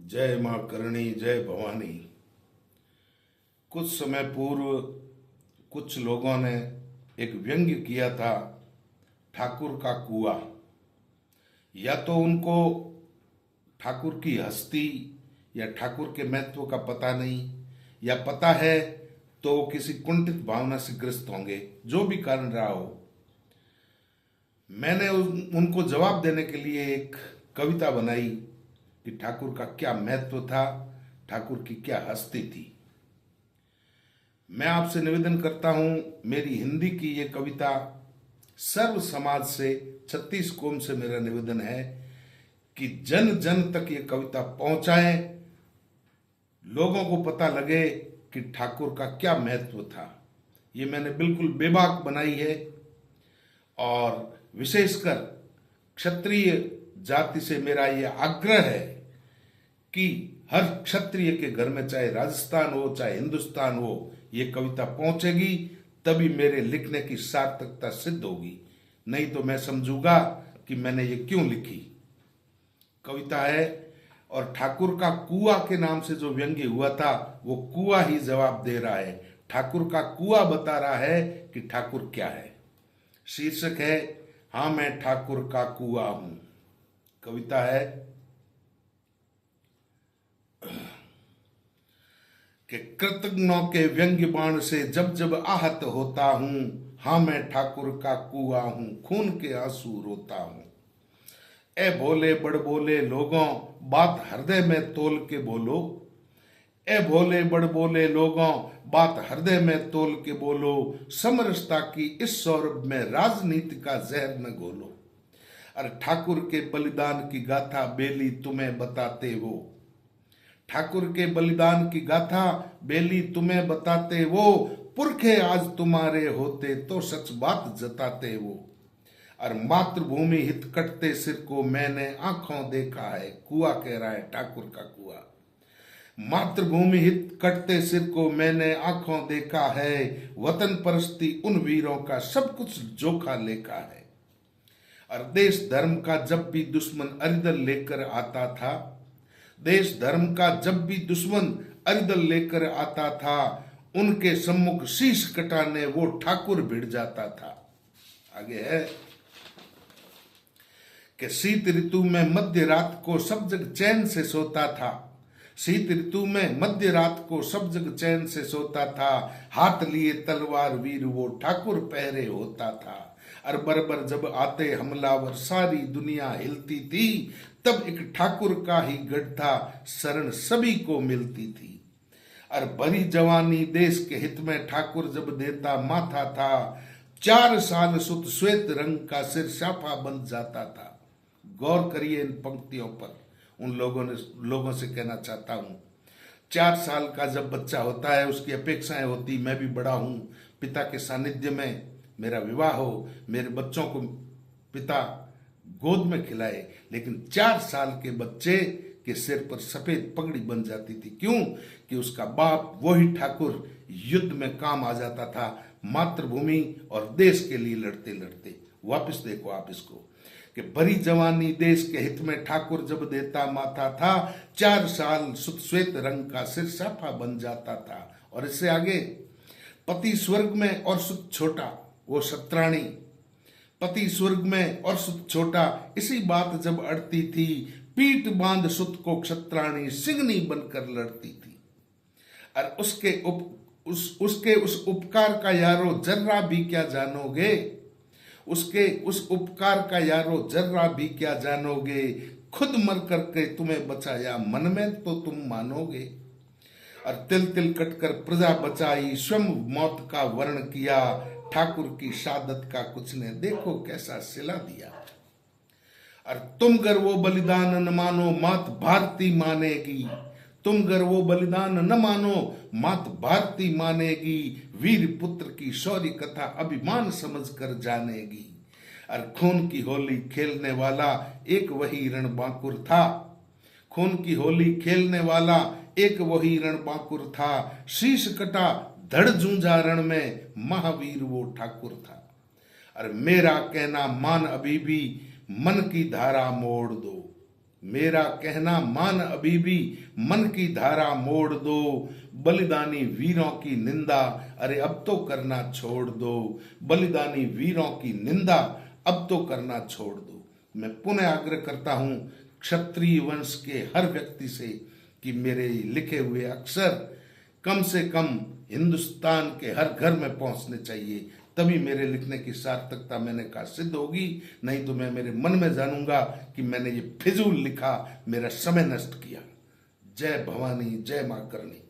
जय माँ करणी, जय भवानी। कुछ समय पूर्व कुछ लोगों ने एक व्यंग्य किया था, ठाकुर का कुआं। या तो उनको ठाकुर की हस्ती या ठाकुर के महत्व का पता नहीं, या पता है तो वो किसी कुंठित भावना से ग्रस्त होंगे, जो भी कारण रहा हो। मैंने उनको जवाब देने के लिए एक कविता बनाई कि ठाकुर का क्या महत्व था, ठाकुर की क्या हस्ती थी। मैं आपसे निवेदन करता हूं, मेरी हिंदी की ये कविता सर्व समाज से, 36 कौम से मेरा निवेदन है कि जन जन तक ये कविता पहुंचाएं, लोगों को पता लगे कि ठाकुर का क्या महत्व था। ये मैंने बिल्कुल बेबाक बनाई है और विशेषकर क्षत्रिय जाति से मेरा ये आग्रह है कि हर क्षत्रिय के घर में, चाहे राजस्थान हो चाहे हिंदुस्तान हो, ये कविता पहुंचेगी, तभी मेरे लिखने की सार्थकता सिद्ध होगी। नहीं तो मैं समझूंगा कि मैंने ये क्यों लिखी। कविता है और ठाकुर का कुआं के नाम से जो व्यंग्य हुआ था, वो कुआं ही जवाब दे रहा है। ठाकुर का कुआं बता रहा है कि ठाकुर क्या है। शीर्षक है, हाँ मैं ठाकुर का कुआं हूं। कविता है कि कृतज्ञों के व्यंग्य बाण से जब जब आहत होता हूं, हाँ मैं ठाकुर का कुआं हूं, खून के आंसू रोता हूं। ए भोले बड़ बोले लोगों, बात हृदय में तोल के बोलो। ए भोले बड़ बोले लोगों, बात हृदय में तोल के बोलो। समरसता की इस सौरभ में राजनीति का जहर न घोलो। अरे ठाकुर के बलिदान की गाथा बेली तुम्हें बताते वो। ठाकुर के बलिदान की गाथा बेली तुम्हें बताते वो। पुरखे आज तुम्हारे होते तो सच बात जताते वो। और मातृभूमि हित कटते सिर को मैंने आंखों देखा है। कुआं कह रहा है, ठाकुर का कुआं। मातृभूमि हित कटते सिर को मैंने आंखों देखा है। वतन परस्ती उन वीरों का सब कुछ जोखा लेखा है। और देश धर्म का जब भी दुश्मन अरिदल लेकर आता था, देश धर्म का जब भी दुश्मन अरिदल लेकर आता था, उनके सम्मुख शीश कटाने वो ठाकुर भिड़ जाता था। आगे है कि शीत ऋतु में मध्य रात को सब जग चैन से सोता था। शीत ऋतु में मध्य रात को सब जग चैन से सोता था। हाथ लिए तलवार वीर वो ठाकुर पहरे होता था। और बरबर जब आते हमलावर सारी दुनिया हिलती थी। तब एक ठाकुर का ही गढ़ था, शरण सभी को मिलती थी। और भरी जवानी देश के हित में ठाकुर जब देता माथा था। 4 साल सुत श्वेत रंग का सिर शाफा बन जाता था। गौर करिए इन पंक्तियों पर। उन लोगों से कहना चाहता हूं, 4 साल का जब बच्चा होता है, उसकी अपेक्षाएं होती, मैं भी बड़ा हूं, पिता के सानिध्य में मेरा विवाह हो, मेरे बच्चों को पिता गोद में खिलाए। लेकिन 4 साल के बच्चे के सिर पर सफेद पगड़ी बन जाती थी। क्यों? कि उसका बाप वही ठाकुर युद्ध में काम आ जाता था, मातृभूमि और देश के लिए लड़ते लड़ते। वापस देखो आप इसको कि भरी जवानी देश के हित में ठाकुर जब देता माथा था। 4 साल सुत श्वेत रंग का सिर साफा बन जाता था। और इससे आगे, पति स्वर्ग में और सुत छोटा, वो शत्राणी। पति स्वर्ग में और सुत छोटा, इसी बात जब अड़ती थी। पीठ बांध सुत को क्षत्राणी सिंगनी बनकर लड़ती थी। और उसके उस उपकार का यारो जर्रा भी क्या जानोगे। उसके उस उपकार का यारो जर्रा भी क्या जानोगे। खुद मर करके तुम्हें बचाया, मन में तो तुम मानोगे। और तिल तिल कटकर प्रजा बचाई, स्वयं मौत का वर्ण किया। ठाकुर की शहादत का कुछ ने देखो कैसा सिला दिया। और तुम गर वो बलिदान न मानो, मात भारती मानेगी। तुम गर वो बलिदान न मानो, मात भारती मानेगी। वीर पुत्र की शौर्य कथा अभिमान समझ कर जानेगी। और खून की होली खेलने वाला एक वही रणबांकुर था। खून की होली खेलने वाला एक वही रणबांकुर था। शीश कटा धड़ जूझा रण में, महावीर वो ठाकुर था। और मेरा कहना मान अभी भी, मन की धारा मोड़ दो। मेरा कहना मान अभी भी, मन की धारा मोड़ दो, बलिदानी वीरों की निंदा अरे अब तो करना छोड़ दो, बलिदानी वीरों की निंदा अब तो करना छोड़ दो। मैं पुनः आग्रह करता हूं क्षत्रिय वंश के हर व्यक्ति से कि मेरे लिखे हुए अक्षर कम से कम हिंदुस्तान के हर घर में पहुंचने चाहिए, तभी मेरे लिखने की सार्थकता मैंने कहा सिद्ध होगी। नहीं तो मैं मेरे मन में जानूंगा कि मैंने ये फिजूल लिखा, मेरा समय नष्ट किया। जय भवानी, जय मां करणी।